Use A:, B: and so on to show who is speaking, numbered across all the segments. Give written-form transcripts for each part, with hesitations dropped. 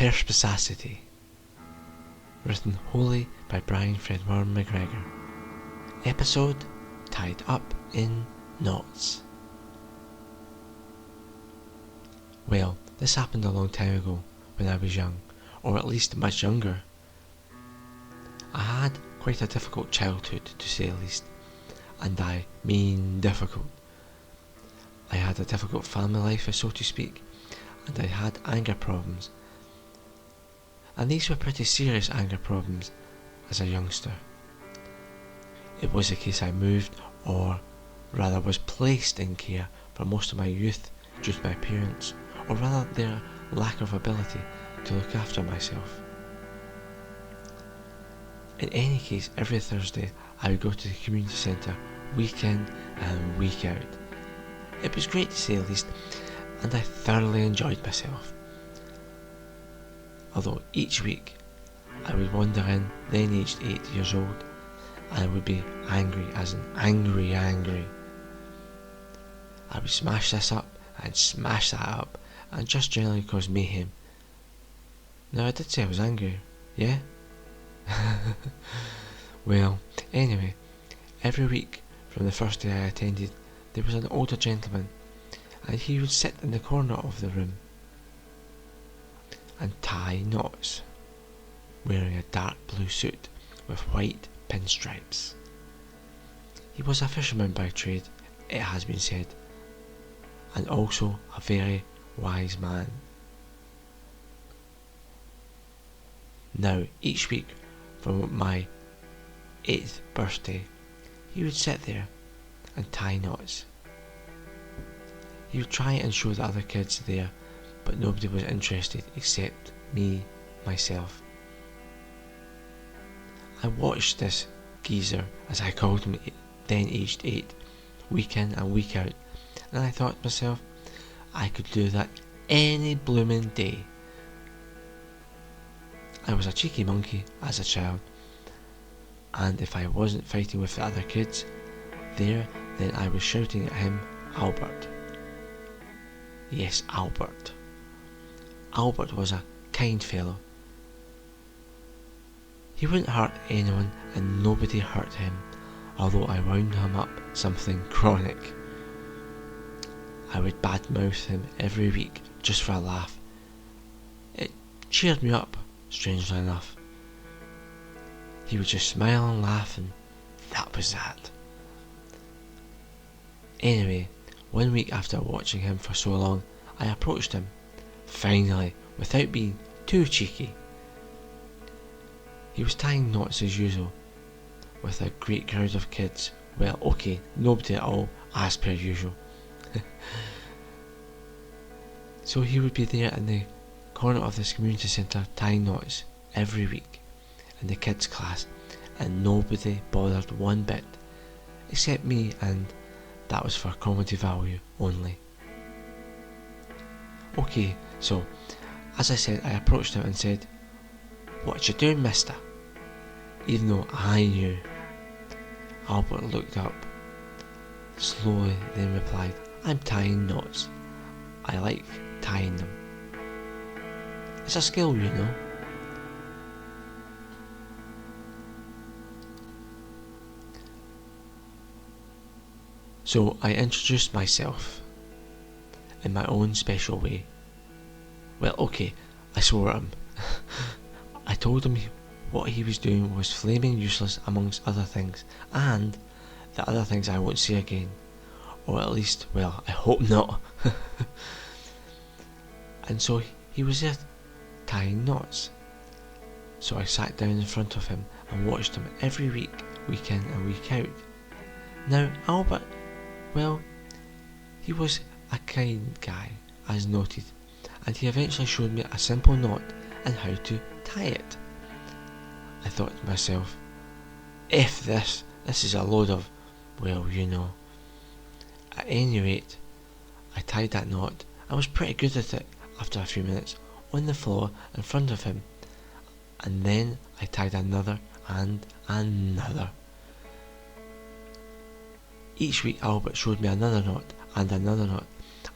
A: Perspicacity, written wholly by Brian Fredward McGregor. Episode Tied Up in Knots. Well, this happened a long time ago when I was young, or at least much younger. I had quite a difficult childhood, to say the least, and I mean difficult. I had a difficult family life, so to speak, and I had anger problems. And these were pretty serious anger problems as a youngster. It was the case I moved, or rather was placed in care for most of my youth due to my parents, or rather their lack of ability to look after myself. In any case, every Thursday I would go to the community centre week in and week out. It was great to say the least, and I thoroughly enjoyed myself. Although each week I would wander in, then aged 8 years old, and I would be angry, as in angry. I would smash this up and smash that up, and just generally cause mayhem. Now I did say I was angry, yeah? Well, anyway, every week from the first day I attended, there was an older gentleman, and he would sit in the corner of the room and tie knots, wearing a dark blue suit with white pinstripes. He was a fisherman by trade, it has been said, and also a very wise man. Now, each week from my 8th birthday, he would sit there and tie knots. He would try and show the other kids there, but nobody was interested except me, myself. I watched this geezer, as I called him, then aged 8, week in and week out, and I thought to myself, I could do that any blooming day. I was a cheeky monkey as a child, and if I wasn't fighting with the other kids there, then I was shouting at him, Albert. Yes, Albert. Albert was a kind fellow. He wouldn't hurt anyone and nobody hurt him, although I wound him up something chronic. I would badmouth him every week just for a laugh. It cheered me up, strangely enough. He would just smile and laugh, and that was that. Anyway, one week after watching him for so long, I approached him, finally, without being too cheeky. He was tying knots as usual, with a great crowd of kids. Well, okay, nobody at all, as per usual. So he would be there in the corner of this community centre tying knots every week in the kids' class, and nobody bothered one bit, except me, and that was for comedy value only. Okay, so, as I said, I approached him and said, "What you doing, mister?" Even though I knew. Albert looked up slowly, then replied, "I'm tying knots. I like tying them. It's a skill, you know." So I introduced myself in my own special way. Well, okay, I swore at him. I told him what he was doing was flaming useless amongst other things, and the other things I won't say again, or at least, well, I hope not. And so he was there tying knots. So I sat down in front of him and watched him every week, week in and week out. Now, Albert, well, he was a kind guy, as noted, and he eventually showed me a simple knot and how to tie it. I thought to myself, F this is a load of, well, you know. At any rate, I tied that knot and was pretty good at it after a few minutes on the floor in front of him, and then I tied another and another. Each week Albert showed me another knot and another knot,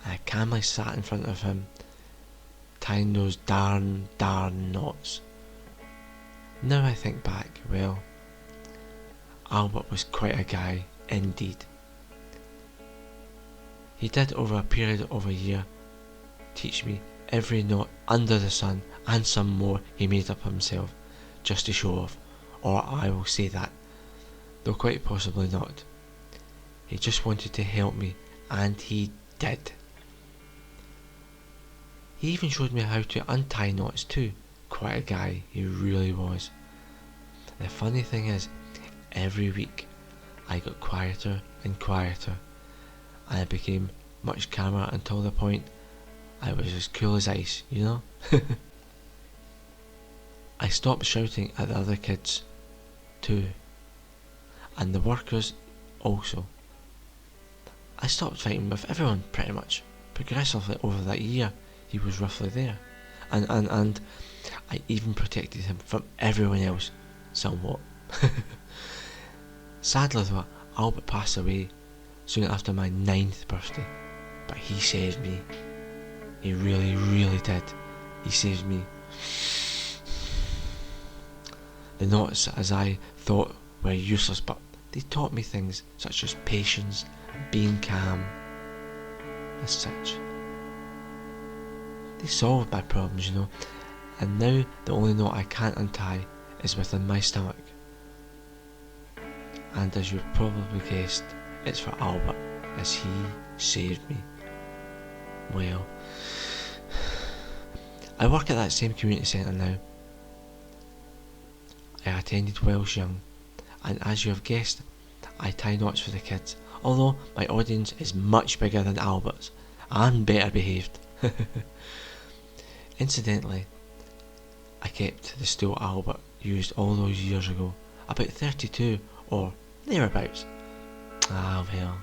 A: and I calmly sat in front of him tying those darn knots. Now I think back, well, Albert was quite a guy indeed. He did, over a period of a year, teach me every knot under the sun and some more he made up himself just to show off, or I will say that, though quite possibly not. He just wanted to help me, and he did. He even showed me how to untie knots too. Quite a guy, he really was. The funny thing is, every week I got quieter and quieter, and I became much calmer until the point I was as cool as ice, you know? I stopped shouting at the other kids too, and the workers also. I stopped fighting with everyone pretty much, progressively over that year he was roughly there, and I even protected him from everyone else somewhat. Sadly though, Albert passed away soon after my 9th birthday, but he saved me. He really, really did. He saved me. The knots, as I thought, were useless, but they taught me things such as patience and being calm. As such, they solved my problems, you know, and now the only knot I can't untie is within my stomach. And as you've probably guessed, it's for Albert, as he saved me. Well, I work at that same community centre now. I attended Welsh Young, and as you have guessed, I tie knots for the kids, although my audience is much bigger than Albert's, and better behaved. Incidentally, I kept the stool Albert used all those years ago, about 32 or thereabouts. Ah well.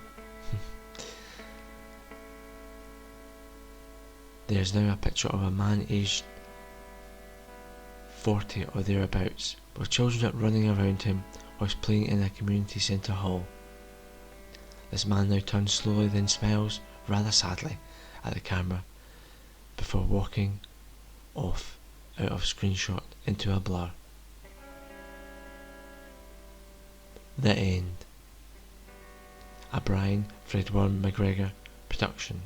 A: There's now a picture of a man aged 40 or thereabouts, with children running around him whilst playing in a community centre hall. This man now turns slowly, then smiles rather sadly at the camera before walking off out of screenshot into a blur. The end. A Brian Fredworm McGregor production.